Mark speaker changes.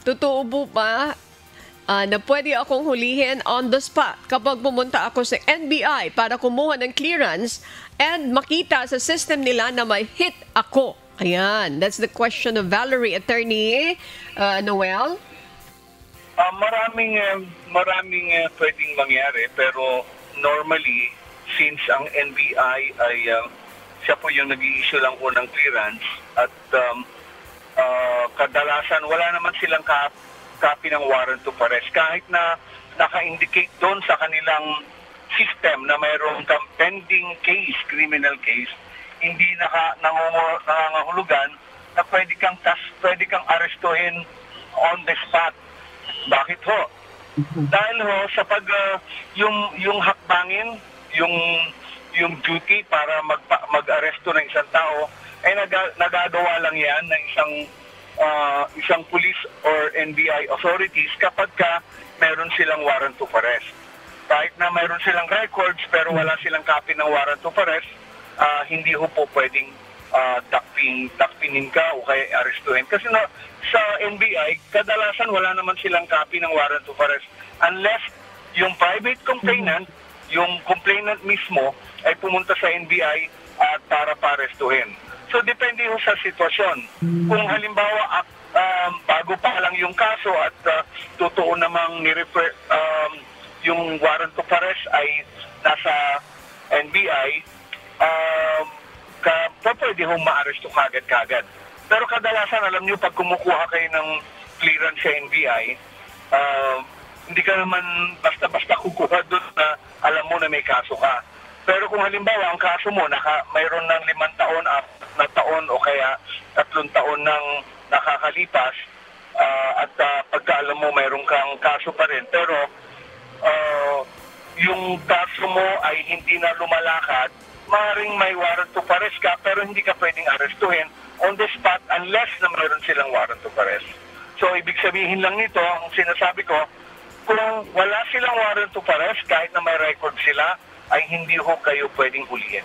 Speaker 1: totoo po ba na pwede akong hulihin on the spot kapag pumunta ako sa NBI para kumuha ng clearance and makita sa system nila na may hit ako? Ayan, that's the question of Valerie. Attorney Noel?
Speaker 2: Maraming pwedeng mangyari, pero normally, since ang NBI ay siya po yung nag-i-issue lang po ng clearance at kadalasan wala naman silang copy ng warrant of arrest. Kahit na naka-indicate doon sa kanilang system na mayroong kang pending case, criminal case, hindi nangangahulugan na pwede kang arestuhin on the spot. Bakit ho? Dahil ho sa yung hakbangin, yung duty para mag-aresto ng isang tao ay nagagawa lang yan ng isang police or NBI authorities kapag meron silang warrant of arrest. Kahit na meron silang records pero wala silang copy ng warrant of arrest, hindi ho po pwedeng takpinin ka o kaya arestuhin. Kasi sa NBI, kadalasan wala naman silang copy ng warrant of arrest unless yung private complainant, yung complainant mismo ay pumunta sa NBI para arestuhin. So depende ho sa sitwasyon. Kung halimbawa bago pa lang yung kaso at totoo namang ni-refer yung warrant of arrest ay nasa NBI, pwede hong ma-aresto kagad-kagad. Pero kadalasan, alam nyo, pag kumukuha kayo ng clearance sa NBI, hindi ka naman basta-basta kukuha doon na alam mo na may kaso ka. Pero kung halimbawa, ang kaso mo, mayroon ng 5 taon, 4 na taon, o kaya 3 taon nang nakakalipas, at pagka alam mo, mayroon kang kaso pa rin. Pero yung kaso mo ay hindi na lumalakad, maaaring may warrant of arrest ka, pero hindi ka pwedeng arestuhin on the spot unless na mayroon silang warrant of arrest. So, ibig sabihin lang nito, ang sinasabi ko, kung wala silang warrant of arrest, kahit na may record sila, ay hindi ho kayo pwedeng hulihin.